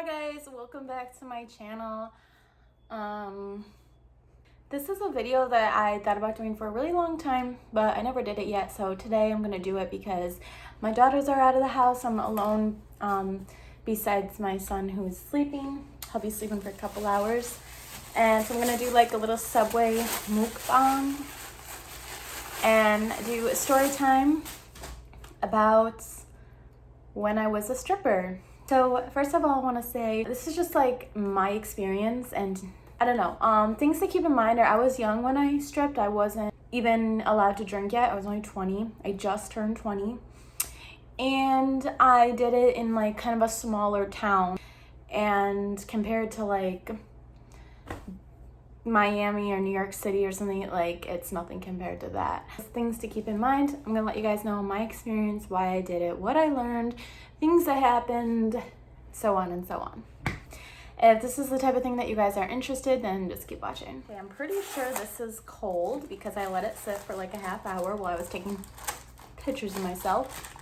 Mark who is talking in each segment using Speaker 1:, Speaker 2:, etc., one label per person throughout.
Speaker 1: Hi guys, welcome back to my channel. This is a video that I thought about doing for a really long time, but I never did it yet. So today I'm gonna do it because my daughters are out of the house. I'm alone, besides my son who's sleeping. He'll be sleeping for a couple hours. And so I'm gonna do like a little Subway mukbang and do a story time about when I was a stripper. So first of all, I want to say this is just like my experience, and I don't know, things to keep in mind are I was young when I stripped. I wasn't even allowed to drink yet. I was only 20. I just turned 20, and I did it in like kind of a smaller town, and compared to like Miami or New York City or something, like it's nothing compared to that. Things to keep in mind. I'm gonna let you guys know my experience, why I did it, what I learned, things that happened, so on and so on. If this is the type of thing that you guys are interested, then just keep watching. Okay, I'm pretty sure this is cold because I let it sit for like a half hour while I was taking pictures of myself.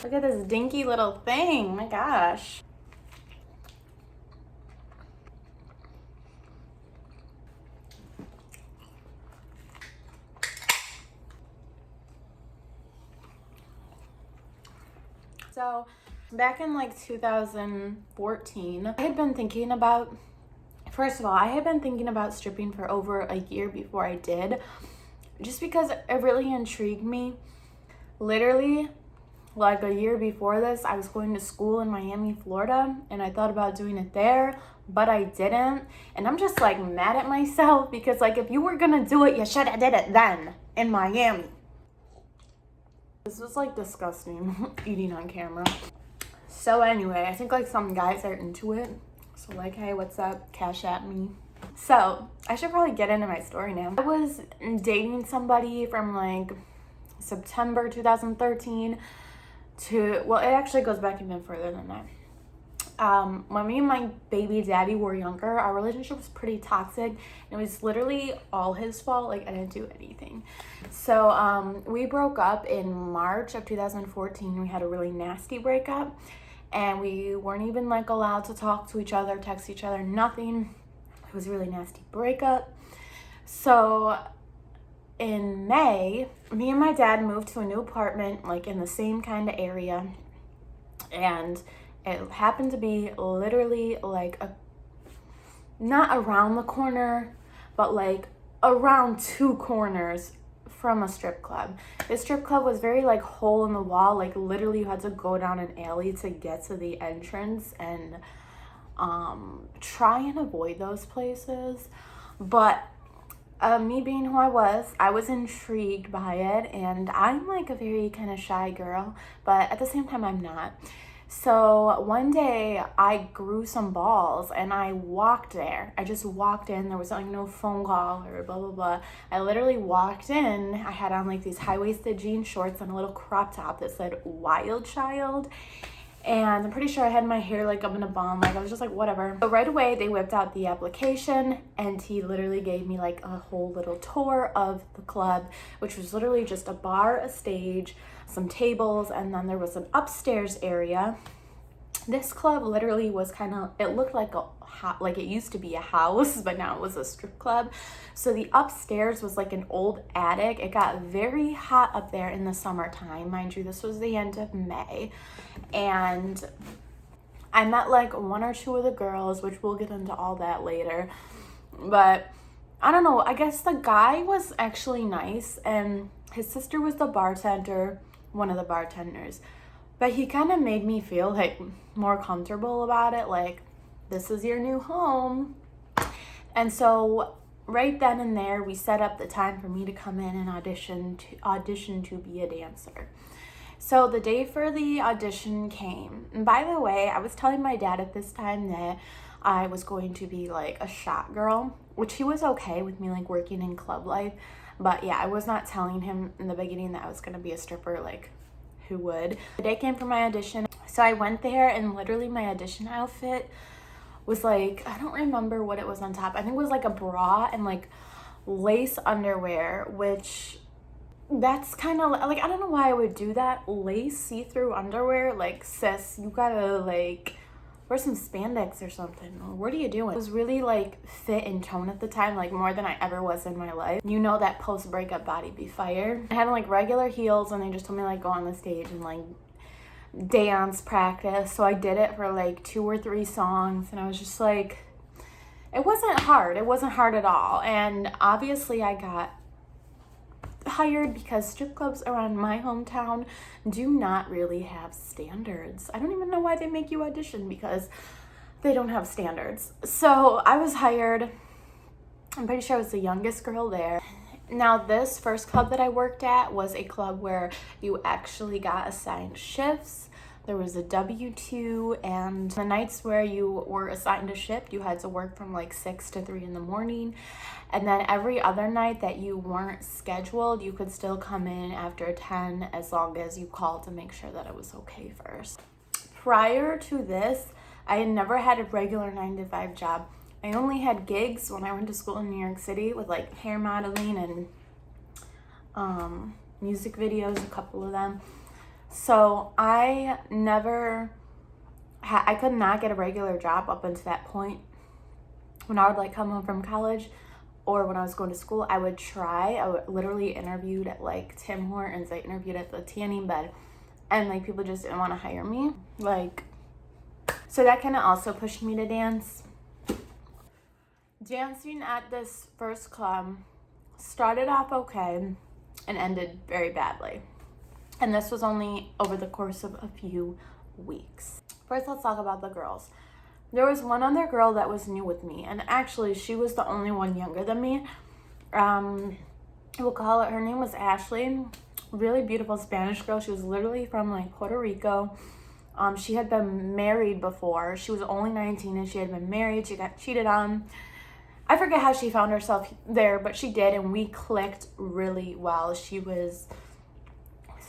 Speaker 1: Look at this dinky little thing, my gosh. So back in like 2014, I had been thinking about, first of all, I had been thinking about stripping for over a year before I did, just because it really intrigued me. Literally, like a year before this, I was going to school in Miami, Florida, and I thought about doing it there, but I didn't. And I'm just like mad at myself because like if you were gonna do it, you should have did it then in Miami. This was like disgusting, eating on camera. So anyway, I think like some guys are into it. So like, hey, what's up? Cash at me. So I should probably get into my story now. I was dating somebody from like September 2013 to, well, it actually goes back even further than that. When me and my baby daddy were younger, our relationship was pretty toxic. It was literally all his fault. Like I didn't do anything. So we broke up in March of 2014. We had a really nasty breakup, and we weren't even like allowed to talk to each other, text each other, nothing. It was a really nasty breakup. So in May, me and my dad moved to a new apartment like in the same kind of area, and it happened to be literally like not around the corner, but like around two corners from a strip club. This strip club was very like hole in the wall, like literally you had to go down an alley to get to the entrance, and try and avoid those places. But me being who I was intrigued by it, and I'm like a very kind of shy girl, but at the same time I'm not. So one day I grew some balls and I walked there. I just walked in. There was like no phone call or blah, blah, blah. I literally walked in. I had on like these high-waisted jean shorts and a little crop top that said Wild Child. And I'm pretty sure I had my hair like up in a bun. Like I was just like, whatever. So right away they whipped out the application, and he literally gave me like a whole little tour of the club, which was literally just a bar, a stage, some tables, and then there was an upstairs area. This club literally was kind of, it looked like like it used to be a house, but now it was a strip club. So the upstairs was like an old attic. It got very hot up there in the summertime. Mind you, this was the end of May. And I met like one or two of the girls, which we'll get into all that later. But I don't know, I guess the guy was actually nice, and his sister was the bartender, one of the bartenders. But he kind of made me feel like more comfortable about it, like this is your new home. And so right then and there we set up the time for me to come in and audition to be a dancer. So the day for the audition came. And by the way, I was telling my dad at this time that I was going to be like a shot girl, which he was okay with me like working in club life. But yeah, I was not telling him in the beginning that I was going to be a stripper. Like, who would? The day came for my audition. So I went there, and literally my audition outfit was like, I don't remember what it was on top. I think it was like a bra and like lace underwear, which that's kind of like, I don't know why I would do that. Lace see-through underwear, like sis, you gotta like wear some spandex or something. What are you doing? I was really like fit and toned at the time, like more than I ever was in my life. You know that post-breakup body be fired. I had like regular heels and they just told me like go on the stage and like dance practice. So I did it for like 2 or 3 songs and I was just like, it wasn't hard. It wasn't hard at all. And obviously I got hired because strip clubs around my hometown do not really have standards. I don't even know why they make you audition because they don't have standards. So I was hired. I'm pretty sure I was the youngest girl there. Now this first club that I worked at was a club where you actually got assigned shifts. There was a W-2, and the nights where you were assigned a shift, you had to work from like 6 to 3 in the morning. And then every other night that you weren't scheduled, you could still come in after 10 as long as you called to make sure that it was okay first. Prior to this, I had never had a regular 9-to-5 job. I only had gigs when I went to school in New York City with like hair modeling and music videos, a couple of them. So I could not get a regular job up until that point. When I would like come home from college or when I was going to school, I would literally interviewed at like Tim Hortons. I interviewed at the tanning bed and like people just didn't want to hire me. Like, so that kind of also pushed me to dance. Dancing at this first club started off okay and ended very badly. And this was only over the course of a few weeks. First, let's talk about the girls. There was one other girl that was new with me, and actually she was the only one younger than me. We'll call it, her name was Ashley. Really beautiful Spanish girl. She was literally from like Puerto Rico. She had been married before. She was only 19 and she had been married. She got cheated on. I forget how she found herself there, but she did, and we clicked really well. She was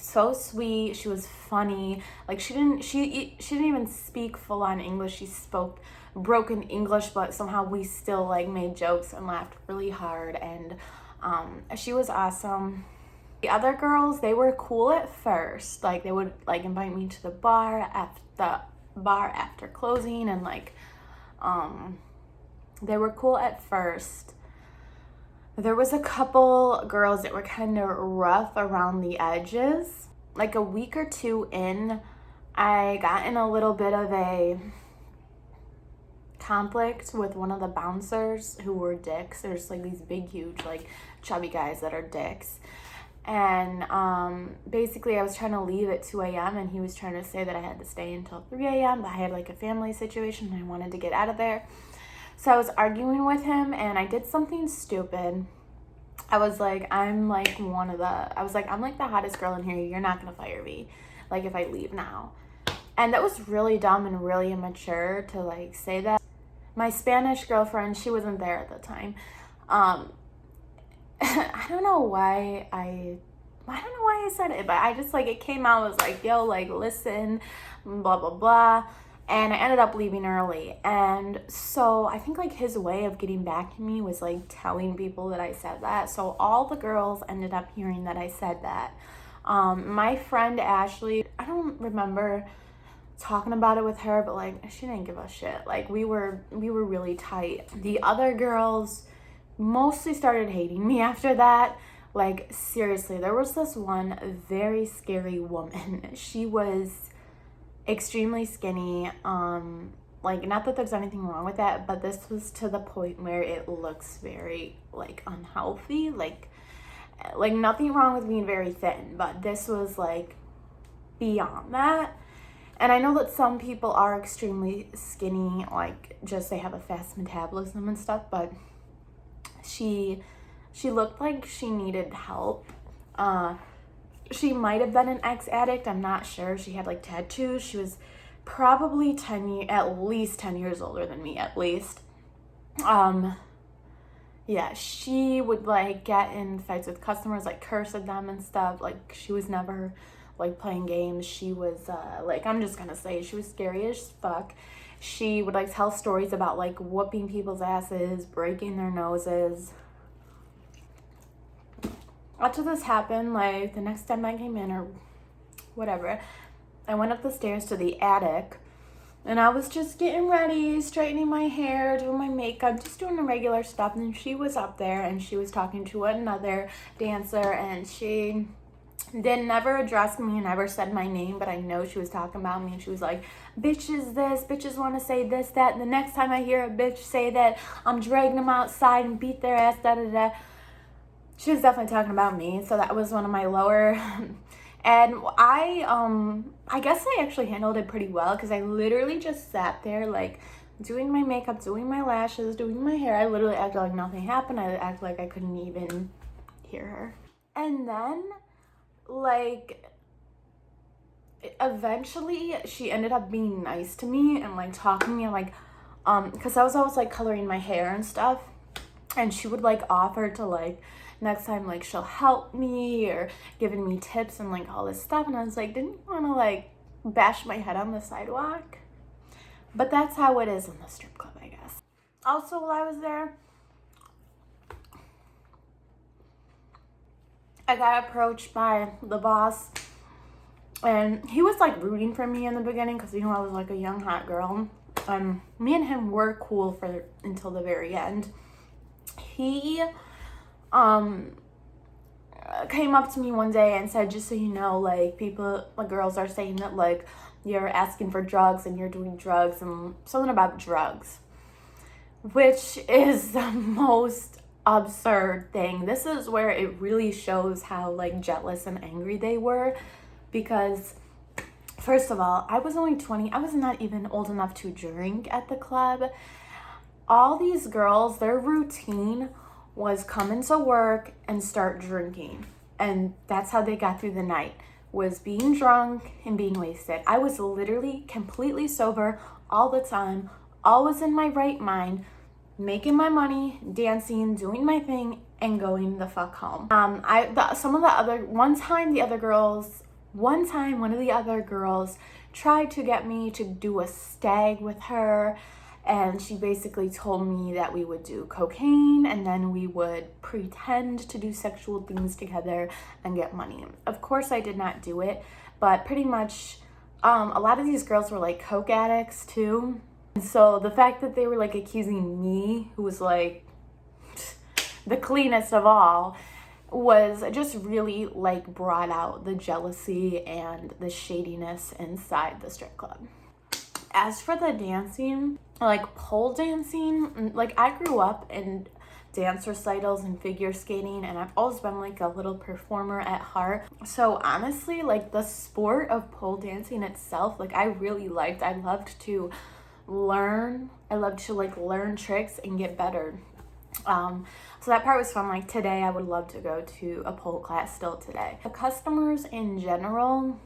Speaker 1: so sweet. She was funny. Like she didn't even speak full on English. She spoke broken English, but somehow we still like made jokes and laughed really hard, and she was awesome. The other girls, they were cool at first. Like they would like invite me to the bar after closing, and like they were cool at first. There was a couple girls that were kind of rough around the edges. Like a week or 2 in, I got in a little bit of a conflict with one of the bouncers who were dicks. There's like these big, huge, like chubby guys that are dicks. And basically I was trying to leave at 2 a.m. and he was trying to say that I had to stay until 3 a.m. But I had like a family situation and I wanted to get out of there. So I was arguing with him and I did something stupid. I was like, I'm like the hottest girl in here. You're not going to fire me, like if I leave now. And that was really dumb and really immature to like say that. My Spanish girlfriend, she wasn't there at the time. I don't know why I said it, but I just like, it came out, I was like, yo, like listen, blah, blah, blah. And I ended up leaving early. And so I think like his way of getting back to me was like telling people that I said that. So all the girls ended up hearing that I said that. My friend Ashley, I don't remember talking about it with her, but like she didn't give a shit. Like we were really tight. The other girls mostly started hating me after that. Like seriously, there was this one very scary woman. She was extremely skinny. Like not that there's anything wrong with that, but this was to the point where it looks very like unhealthy. Like nothing wrong with being very thin, but this was like beyond that. And I know that some people are extremely skinny, like just they have a fast metabolism and stuff, but she looked like she needed help. She might have been an ex-addict, I'm not sure. She had like tattoos. She was probably at least 10 years older than me, at least. Yeah, she would like get in fights with customers, like curse at them and stuff. Like she was never like playing games. She was like, I'm just gonna say, she was scary as fuck. She would like tell stories about like whooping people's asses, breaking their noses. After this happened, like the next time I came in or whatever, I went up the stairs to the attic And I was just getting ready, straightening my hair, doing my makeup, just doing the regular stuff. And she was up there and she was talking to another dancer, and she did never address me, never said my name, but I know she was talking about me. And she was like, bitches this, bitches want to say this, that. And the next time I hear a bitch say that, I'm dragging them outside and beat their ass, da da da. She was definitely talking about me. So that was one of my lower. And I guess I actually handled it pretty well, because I literally just sat there like doing my makeup, doing my lashes, doing my hair. I literally acted like nothing happened. I acted like I couldn't even hear her. And then like eventually she ended up being nice to me and like talking to me, like because I was always like coloring my hair and stuff, and she would like offer to like next time like she'll help me, or giving me tips and like all this stuff. And I was like, didn't you want to like bash my head on the sidewalk? But that's how it is in the strip club, I guess. Also, while I was there, I got approached by the boss, and he was like rooting for me in the beginning, because I was like a young hot girl. Me and him were cool for until the very end. He came up to me one day and said, just so you know, like girls are saying that like you're asking for drugs and you're doing drugs, and something about drugs, which is the most absurd thing. This is where it really shows how like jealous and angry they were, because first of all, I was only 20. I was not even old enough to drink at the club. All these girls, their routine was come into work and start drinking, and that's how they got through the night, was being drunk and being wasted. I was literally completely sober all the time, always in my right mind, making my money, dancing, doing my thing, and going the fuck home. One time one of the other girls tried to get me to do a stag with her, and she basically told me that we would do cocaine and then we would pretend to do sexual things together and get money. Of course, I did not do it, but pretty much a lot of these girls were like coke addicts too. And so the fact that they were like accusing me, who was like the cleanest of all, was just really like brought out the jealousy and the shadiness inside the strip club. As for the dancing, like pole dancing, like I grew up in dance recitals and figure skating, and I've always been like a little performer at heart. So honestly, like the sport of pole dancing itself, like I really liked. I loved to learn. I loved to like learn tricks and get better. So that part was fun. Like today, I would love to go to a pole class still today. The customers in general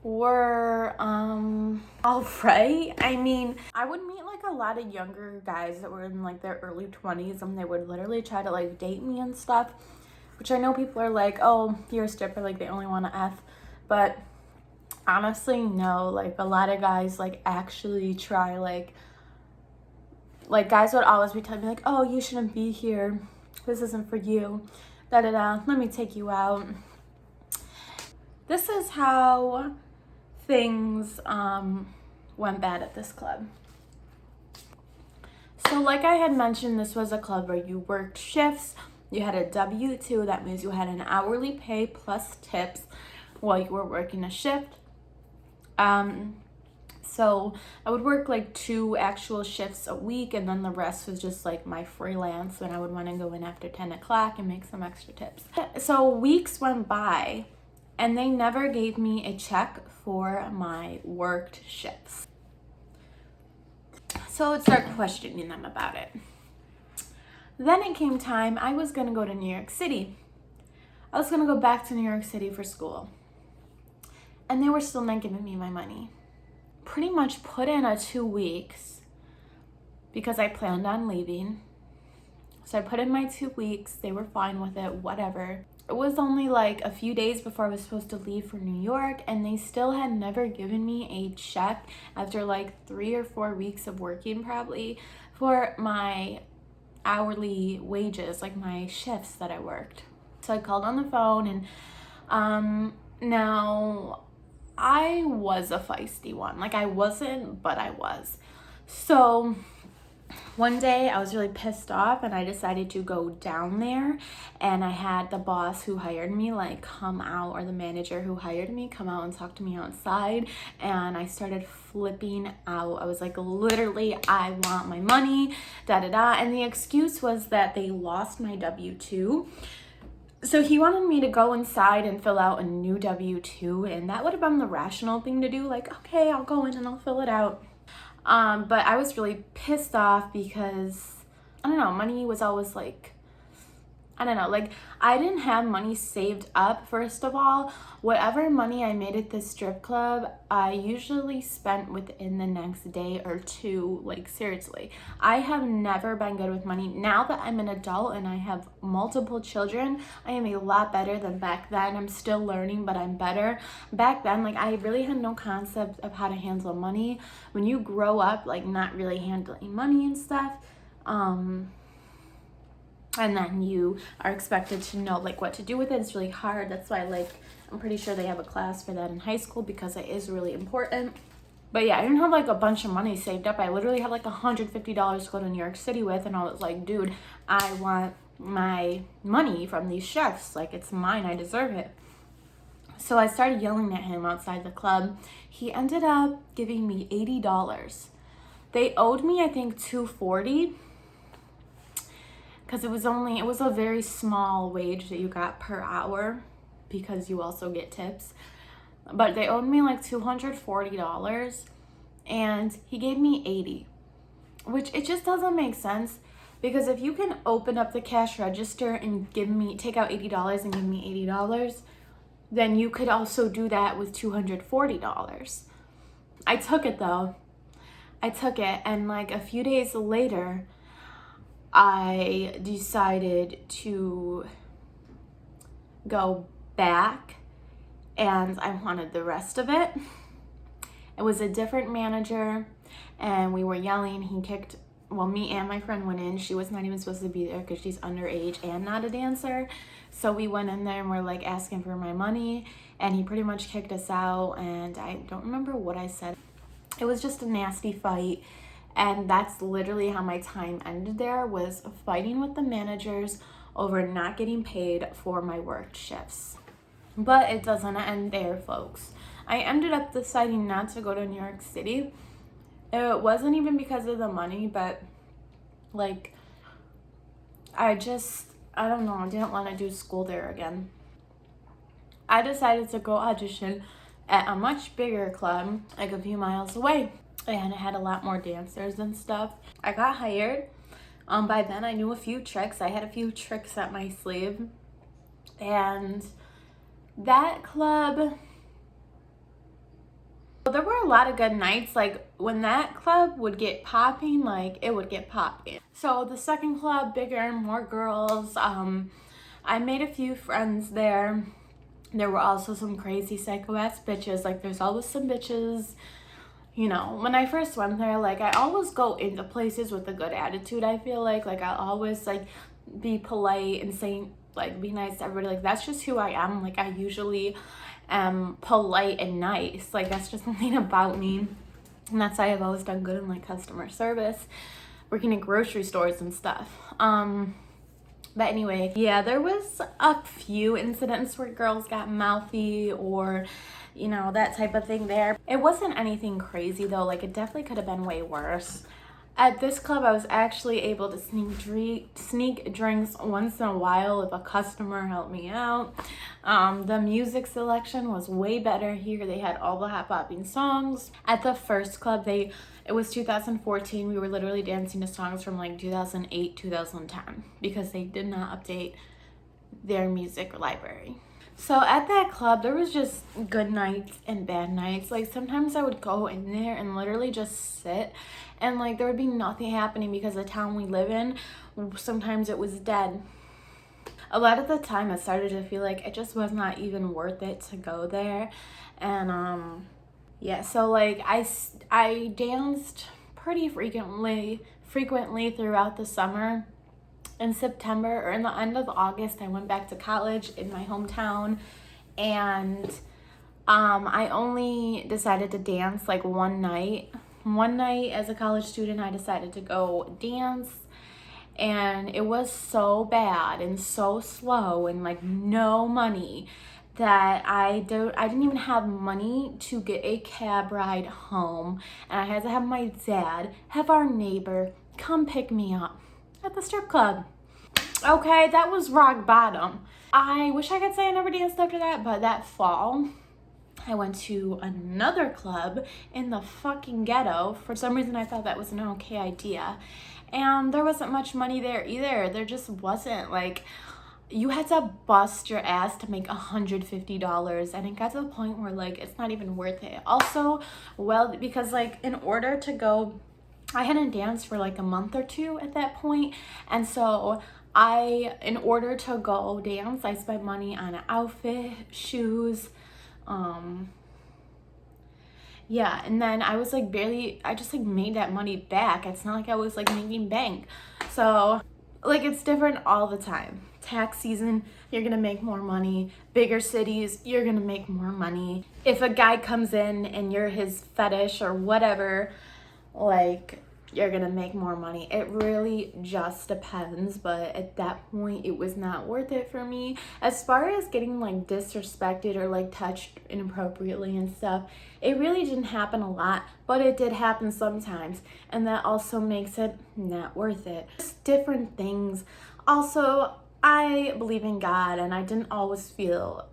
Speaker 1: were all right. I mean, I would meet like a lot of younger guys that were in like their early 20s, and they would literally try to like date me and stuff, which I know people are like, oh, you're a stripper, like they only want to F. But honestly, no, like a lot of guys like actually try, like guys would always be telling me like, oh, you shouldn't be here, this isn't for you, da da da, let me take you out. This is how things went bad at this club. So like I had mentioned, this was a club where you worked shifts. You had a W-2, that means you had an hourly pay plus tips while you were working a shift. So I would work like 2 actual shifts a week, and then the rest was just like my freelance when I would want to go in after 10 o'clock and make some extra tips. So weeks went by and they never gave me a check for my worked shifts. So I would start questioning them about it. Then it came time, I was going to go to New York City. I was going to go back to New York City for school. And they were still not giving me my money. Pretty much put in a 2 weeks because I planned on leaving. So I put in my 2 weeks. They were fine with it, whatever. It was only like a few days before I was supposed to leave for New York, and they still had never given me a check after like 3 or 4 weeks of working probably for my hourly wages, like my shifts that I worked. So I called on the phone, and now I was a feisty one. Like, I wasn't, but I was. So one day I was really pissed off and I decided to go down there, and I had the boss who hired me like come out, or the manager who hired me come out and talk to me outside, and I started flipping out. I was like, literally, I want my money, da da da. And the excuse was that they lost my W-2. So he wanted me to go inside and fill out a new W-2, and that would have been the rational thing to do. Like, okay, I'll go in and I'll fill it out. But I was really pissed off because, I don't know, money was always like, I don't know, like, I didn't have money saved up, first of all. Whatever money I made at the strip club, I usually spent within the next day or two. Like, seriously. I have never been good with money. Now that I'm an adult and I have multiple children, I am a lot better than back then. I'm still learning, but I'm better. Back then, like, I really had no concept of how to handle money. When you grow up, like, not really handling money and stuff, and then you are expected to know like what to do with it, it's really hard. That's why, like, I'm pretty sure they have a class for that in high school because it is really important. But yeah, I didn't have like a bunch of money saved up. I literally had like $150 to go to New York City with, and I was like, dude, I want my money from these chefs. Like, it's mine, I deserve it. So I started yelling at him outside the club. He ended up giving me $80. They owed me, I think, $240. Because it was a very small wage that you got per hour, because you also get tips. But they owed me like $240, and he gave me $80, which it just doesn't make sense. Because if you can open up the cash register and take out $80 and give me $80, then you could also do that with $240. I took it though. And like a few days later, I decided to go back, and I wanted the rest of it. It was a different manager, and we were yelling. Me and my friend went in. She was not even supposed to be there because she's underage and not a dancer. So we went in there and we're like asking for my money, and he pretty much kicked us out, and I don't remember what I said. It was just a nasty fight. And that's literally how my time ended there, was fighting with the managers over not getting paid for my work shifts. But it doesn't end there, folks. I ended up deciding not to go to New York City. It wasn't even because of the money, but like, I don't know, I didn't want to do school there again. I decided to go audition at a much bigger club, like a few miles away. And it had a lot more dancers and stuff. I got hired. By then I knew a few tricks. I had a few tricks up my sleeve. And that club, there were a lot of good nights. Like, when that club would get popping, like, it would get popping. So the second club, bigger, more girls. I made a few friends there. There were also some crazy psycho-ass bitches. Like, there's always some bitches. You know, when I first went there, like, I always go into places with a good attitude, I feel like. Like, I'll always, like, be polite and say, like, be nice to everybody. Like, that's just who I am. Like, I usually am polite and nice. Like, that's just something about me. And that's why I've always done good in, like, customer service, working in grocery stores and stuff. But anyway, yeah, there was a few incidents where girls got mouthy or, you know, that type of thing there. It wasn't anything crazy though. Like, it definitely could have been way worse. At this club, I was actually able to sneak drinks once in a while if a customer helped me out. The music selection was way better here. They had all the hot popping songs. At the first club, it was 2014. We were literally dancing to songs from like 2008, 2010, because they did not update their music library. So at that club, there was just good nights and bad nights. Like, sometimes I would go in there and literally just sit, and like, there would be nothing happening because the town we live in, sometimes it was dead. A lot of the time I started to feel like it just was not even worth it to go there. And yeah, so like, I danced pretty frequently throughout the summer. In September, or in the end of August, I went back to college in my hometown, and I only decided to dance like one night. One night as a college student, I decided to go dance, and it was so bad and so slow and like no money that I didn't even have money to get a cab ride home, and I had to have my dad have our neighbor come pick me up at the strip club. Okay, that was rock bottom. I wish I could say I never danced after that, but that fall I went to another club in the fucking ghetto. For some reason, I thought that was an okay idea. And there wasn't much money there either. There just wasn't. Like, you had to bust your ass to make $150. And it got to the point where, like, it's not even worth it. Also, well, because, like, in order to go, I hadn't danced for, like, a month or two at that point. And so in order to go dance, I spent money on an outfit, shoes, yeah, and then I was like I just like made that money back. It's not like I was like making bank. So like it's different all the time. Tax season, you're gonna make more money. Bigger cities, you're gonna make more money. If a guy comes in and you're his fetish or whatever, like you're gonna make more money. It really just depends, but at that point it was not worth it for me. As far as getting like disrespected or like touched inappropriately and stuff, it really didn't happen a lot, but it did happen sometimes, and that also makes it not worth it. Just different things. Also, I believe in God, and I didn't always feel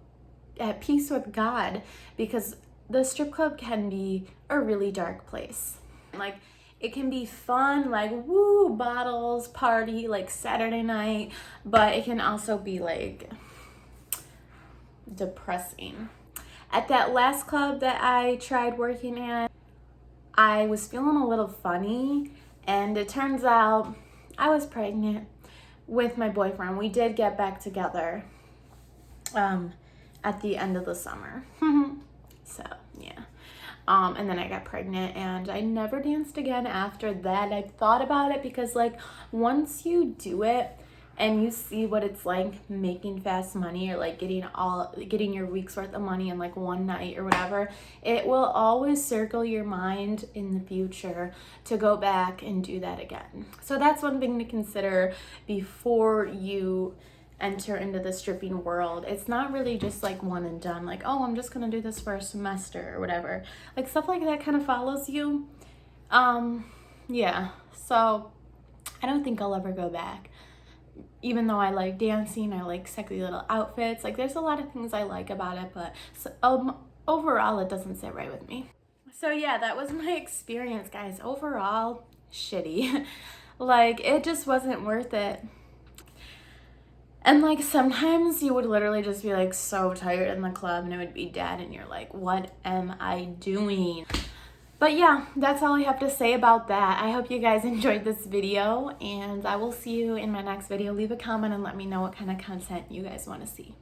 Speaker 1: at peace with God because the strip club can be a really dark place. Like, it can be fun, like, woo, bottles, party, like Saturday night, but it can also be like depressing. At that last club that I tried working at, I was feeling a little funny, and it turns out I was pregnant with my boyfriend. We did get back together at the end of the summer. So, yeah. And then I got pregnant, and I never danced again after that. I thought about it because, like, once you do it and you see what it's like making fast money or like getting your week's worth of money in like one night or whatever, it will always circle your mind in the future to go back and do that again. So that's one thing to consider before you enter into the stripping world. It's not really just like one and done, like, oh, I'm just gonna do this for a semester or whatever. Like, stuff like that kind of follows you. Yeah, so I don't think I'll ever go back. Even though I like dancing, I like sexy little outfits, like there's a lot of things I like about it, but overall it doesn't sit right with me. So yeah, that was my experience, guys. Overall, shitty. Like, it just wasn't worth it. And like sometimes you would literally just be like so tired in the club and it would be dead and you're like, what am I doing? But yeah, that's all I have to say about that. I hope you guys enjoyed this video, and I will see you in my next video. Leave a comment and let me know what kind of content you guys want to see.